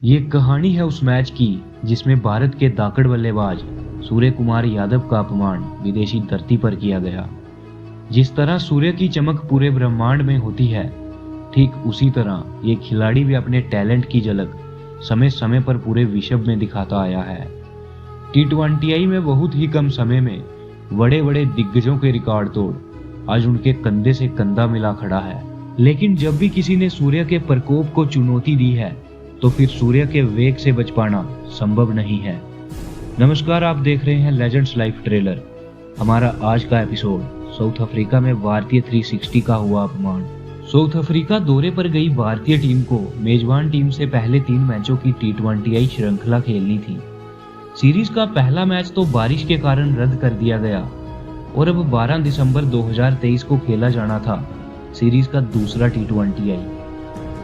ये कहानी है उस मैच की जिसमें भारत के दाकड़ बल्लेबाज सूर्य कुमार यादव का अपमान विदेशी धरती पर किया गया। जिस तरह सूर्य की चमक पूरे ब्रह्मांड में होती है, ठीक उसी तरह ये खिलाड़ी भी अपने टैलेंट की झलक समय समय पर पूरे विश्व में दिखाता आया है। T20I में बहुत ही कम समय में बड़े बड़े दिग्गजों के रिकॉर्ड तोड़ आज उनके कंधे से कंधा मिला खड़ा है। लेकिन जब भी किसी ने सूर्य के प्रकोप को चुनौती दी है तो फिर सूर्य के वेग से बच पाना संभव नहीं है। नमस्कार, आप देख रहे हैं लेजेंड्स लाइफ ट्रेलर। हमारा आज का एपिसोड साउथ अफ्रीका में भारतीय 360 का हुआ अपमान। साउथ अफ्रीका दौरे पर गई भारतीय टीम को मेजबान टीम से पहले 3 मैचों की T20I श्रृंखला खेलनी थी। सीरीज का पहला मैच तो बारिश के कारण रद्द कर दिया गया और अब 12 दिसंबर 2023 को खेला जाना था सीरीज का दूसरा T20I।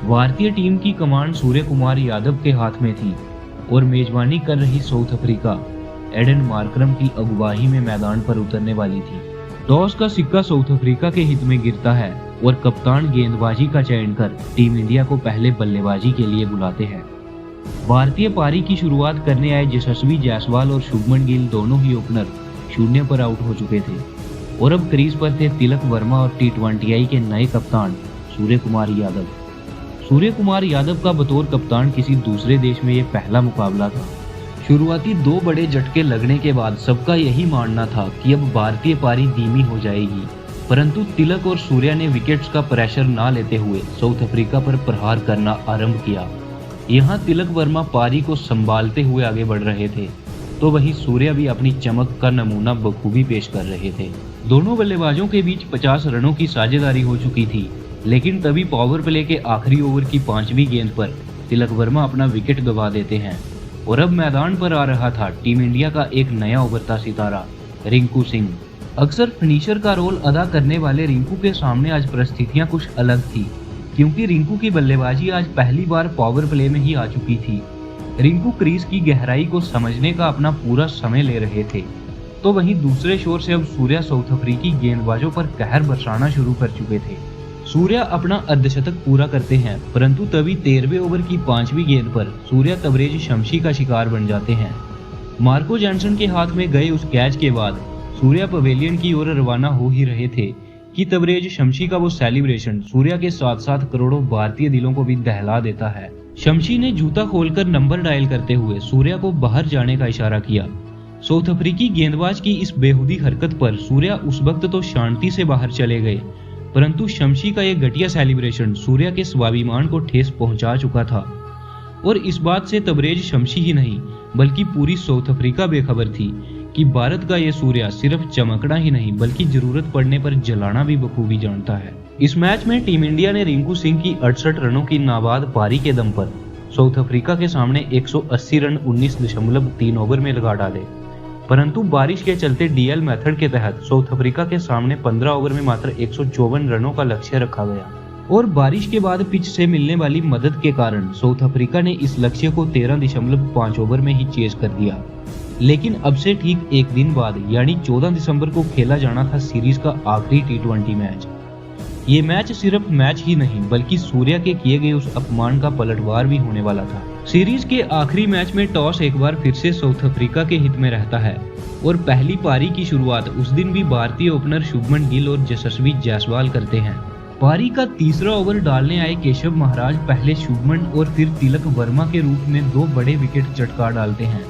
भारतीय टीम की कमान सूर्य कुमार यादव के हाथ में थी और मेजबानी कर रही साउथ अफ्रीका एडन मार्करम की अगुवाई में मैदान पर उतरने वाली थी। टॉस का सिक्का साउथ अफ्रीका के हित में गिरता है और कप्तान गेंदबाजी का चयन कर टीम इंडिया को पहले बल्लेबाजी के लिए बुलाते हैं। भारतीय पारी की शुरुआत करने आए यशस्वी जायसवाल और शुभमन गिल दोनों ही ओपनर 0 पर आउट हो चुके थे और अब क्रीज पर थे तिलक वर्मा और T20I के नए कप्तान सूर्य कुमार यादव। सूर्य कुमार यादव का बतौर कप्तान किसी दूसरे देश में यह पहला मुकाबला था। शुरुआती 2 बड़े झटके लगने के बाद सबका यही मानना था कि अब भारतीय पारी धीमी हो जाएगी, परंतु तिलक और सूर्या ने विकेट्स का प्रेशर ना लेते हुए साउथ अफ्रीका पर प्रहार करना आरंभ किया। यहाँ तिलक वर्मा पारी को संभालते हुए आगे बढ़ रहे थे तो वहीं सूर्या भी अपनी चमक का नमूना बखूबी पेश कर रहे थे। दोनों बल्लेबाजों के बीच 50 रनों की साझेदारी हो चुकी थी, लेकिन तभी पावर प्ले के आखिरी ओवर की 5वीं गेंद पर तिलक वर्मा अपना विकेट गंवा देते हैं और अब मैदान पर आ रहा था टीम इंडिया का एक नया उभरता सितारा रिंकू सिंह। अक्सर फिनिशर का रोल अदा करने वाले रिंकू के सामने आज परिस्थितियां कुछ अलग थी, क्योंकि रिंकू की बल्लेबाजी आज पहली बार पावर प्ले में ही आ चुकी थी। रिंकू क्रीज की गहराई को समझने का अपना पूरा समय ले रहे थे, तो वहीं दूसरे शोर से अब सूर्या साउथ अफ्रीकी गेंदबाजों पर कहर बरसाना शुरू कर चुके थे। सूर्या अपना अर्धशतक पूरा करते हैं, परंतु तभी 13वें ओवर की 5वीं गेंद पर सूर्या तबरेज शमशी का शिकार बन जाते हैं। मार्को जॉनसन के हाथ में गए उस कैच के बाद सूर्या पवेलियन की ओर रवाना हो ही रहे थे कि तबरेज शमशी का वो सेलिब्रेशन सूर्या के साथ साथ करोड़ों भारतीय दिलों को भी दहला देता है। शमशी ने जूता खोलकर नंबर डायल करते हुए सूर्या को बाहर जाने का इशारा किया। साउथ अफ्रीकी गेंदबाज की इस बेहुदी हरकत पर सूर्या उस वक्त तो शांति से बाहर चले गए, परंतु शमशी का यह घटिया सेलिब्रेशन सूर्या के स्वाभिमान को ठेस पहुंचा चुका था और इस बात से तबरेज शमशी ही नहीं बल्कि पूरी साउथ अफ्रीका बेखबर थी कि भारत का यह सूर्या सिर्फ चमकना ही नहीं बल्कि जरूरत पड़ने पर जलाना भी बखूबी जानता है। इस मैच में टीम इंडिया ने रिंकू सिंह की 68 रनों की नाबाद पारी के दम पर साउथ अफ्रीका के सामने 180 रन 19.3 ओवर में लगा डाले, परंतु बारिश के चलते DL मेथड के तहत साउथ अफ्रीका के सामने 15 ओवर में मात्र 154 रनों का लक्ष्य रखा गया और बारिश के बाद पिच से मिलने वाली मदद के कारण साउथ अफ्रीका ने इस लक्ष्य को 13.5 ओवर में ही चेज कर दिया। लेकिन अब से ठीक एक दिन बाद यानी 14 दिसंबर को खेला जाना था सीरीज का आखिरी T20 मैच। ये मैच सिर्फ मैच ही नहीं बल्कि सूर्या के किए गए उस अपमान का पलटवार भी होने वाला था। सीरीज के आखिरी मैच में टॉस एक बार फिर से साउथ अफ्रीका के हित में रहता है और पहली पारी की शुरुआत उस दिन भी भारतीय ओपनर शुभमन गिल और यशस्वी जायसवाल करते हैं। पारी का तीसरा ओवर डालने आए केशव महाराज पहले शुभमन और फिर तिलक वर्मा के रूप में 2 बड़े विकेट चटका डालते हैं,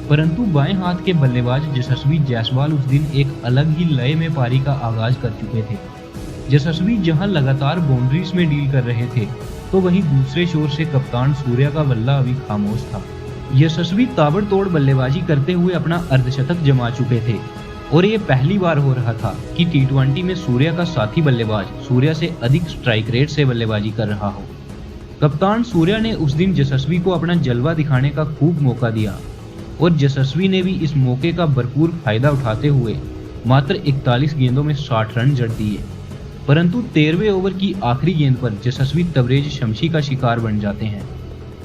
परंतु बाएं हाथ के बल्लेबाज यशस्वी जायसवाल उस दिन एक अलग ही लय में पारी का आगाज कर चुके थे। यशस्वी जहां लगातार बाउंड्रीज में डील कर रहे थे तो वहीं दूसरे शोर से कप्तान सूर्या का बल्ला अभी खामोश था। यशस्वी ताबड़तोड़ बल्लेबाजी करते हुए अपना अर्धशतक जमा चुके थे और ये पहली बार हो रहा था कि T20 में सूर्या का साथी बल्लेबाज सूर्या से अधिक स्ट्राइक रेट से बल्लेबाजी कर रहा हो। कप्तान सूर्या ने उस दिन यशस्वी को अपना जलवा दिखाने का खूब मौका दिया और यशस्वी ने भी इस मौके का भरपूर फायदा उठाते हुए मात्र 41 गेंदों में 60 रन जड़ दिए, परंतु 13वें ओवर की आखिरी गेंद पर यशस्वी तबरेज शमशी का शिकार बन जाते हैं।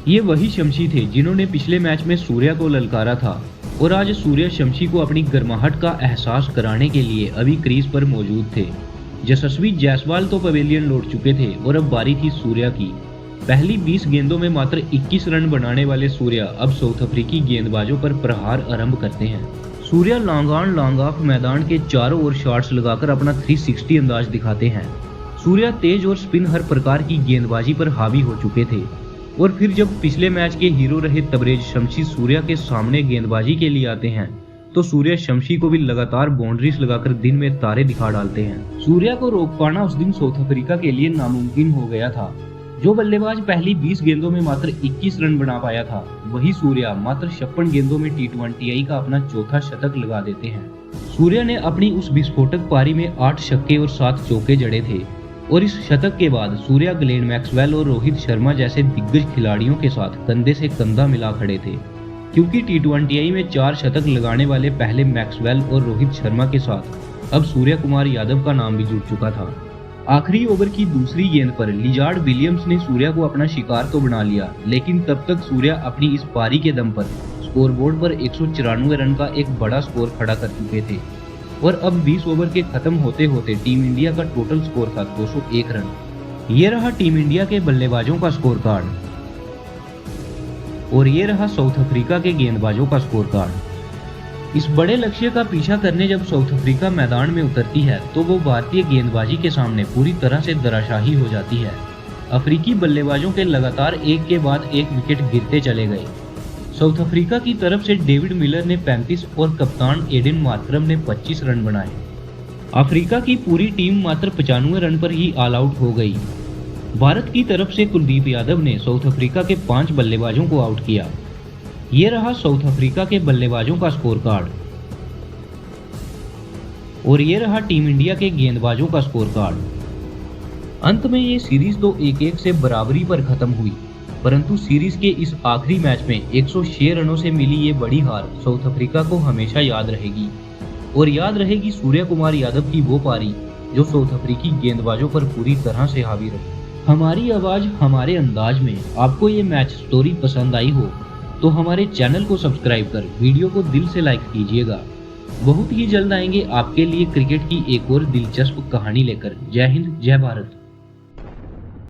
ये वही शमशी थे जिन्होंने पिछले मैच में सूर्या को ललकारा था और आज सूर्या शमशी को अपनी गर्माहट का एहसास कराने के लिए अभी क्रीज पर मौजूद थे। यशस्वी जायसवाल तो पवेलियन लौट चुके थे और अब बारी थी सूर्या की। पहली 20 गेंदों में मात्र 21 रन बनाने वाले सूर्या अब साउथ अफ्रीकी गेंदबाजों पर प्रहार आरंभ करते हैं। Surya long on long off मैदान के चारों ओर शॉट्स लगाकर अपना 360 अंदाज दिखाते हैं। सूर्या तेज और स्पिन हर प्रकार की गेंदबाजी पर हावी हो चुके थे और फिर जब पिछले मैच के हीरो रहे तबरेज शमशी सूर्या के सामने गेंदबाजी के लिए आते हैं तो सूर्या शमशी को भी लगातार बाउंड्रीज लगाकर दिन में तारे दिखा डालते हैं। सूर्या को रोक पाना उस दिन साउथ अफ्रीका के लिए नामुमकिन हो गया था। जो बल्लेबाज पहली 20 गेंदों में मात्र 21 रन बना पाया था, वही सूर्या मात्र 56 गेंदों में T20I का अपना चौथा शतक लगा देते हैं। सूर्या ने अपनी उस विस्फोटक पारी में 8 छक्के और 7 चौके जड़े थे और इस शतक के बाद सूर्या ग्लेन मैक्सवेल और रोहित शर्मा जैसे दिग्गज खिलाड़ियों के साथ कंधे से कंधा मिला खड़े थे, क्योंकि T20I में 4 शतक लगाने वाले पहले मैक्सवेल और रोहित शर्मा के साथ अब सूर्य कुमार यादव का नाम भी जुड़ चुका था। आखिरी ओवर की दूसरी गेंद पर लिजार्ड विलियम्स ने सूर्या को अपना शिकार तो बना लिया, लेकिन तब तक सूर्या अपनी इस पारी के दम पर स्कोरबोर्ड पर 194 रन का एक बड़ा स्कोर खड़ा कर चुके थे और अब 20 ओवर के खत्म होते होते टीम इंडिया का टोटल स्कोर था 201 रन। ये रहा टीम इंडिया के बल्लेबाजों का स्कोर कार्ड और ये रहा साउथ अफ्रीका के गेंदबाजों का स्कोर कार्ड। इस बड़े लक्ष्य का पीछा करने जब साउथ अफ्रीका मैदान में उतरती है तो वो भारतीय गेंदबाजी के सामने पूरी तरह से धराशायी हो जाती है। अफ्रीकी बल्लेबाजों के लगातार एक के बाद एक विकेट गिरते चले गए। साउथ अफ्रीका की तरफ से डेविड मिलर ने 35 और कप्तान एडन मार्करम ने 25 रन बनाए। अफ्रीका की पूरी टीम मात्र 95 रन पर ही ऑल आउट हो गई। भारत की तरफ से कुलदीप यादव ने साउथ अफ्रीका के 5 बल्लेबाजों को आउट किया। ये रहा साउथ अफ्रीका के बल्लेबाजों का स्कोर कार्ड और ये रहा टीम इंडिया के गेंदबाजों का स्कोर कार्ड। अंत में ये सीरीज तो 1-1 से बराबरी पर खत्म हुई, परंतु सीरीज के इस आखिरी मैच में 106 रनों से मिली ये बड़ी हार साउथ अफ्रीका को हमेशा याद रहेगी और याद रहेगी सूर्य कुमार यादव की वो पारी जो साउथ अफ्रीकी गेंदबाजों पर पूरी तरह से हावी रही। हमारी आवाज हमारे अंदाज में आपको ये मैच स्टोरी पसंद आई हो तो हमारे चैनल को सब्सक्राइब कर वीडियो को दिल से लाइक कीजिएगा। बहुत ही जल्द आएंगे आपके लिए क्रिकेट की एक और दिलचस्प कहानी लेकर। जय हिंद, जय भारत।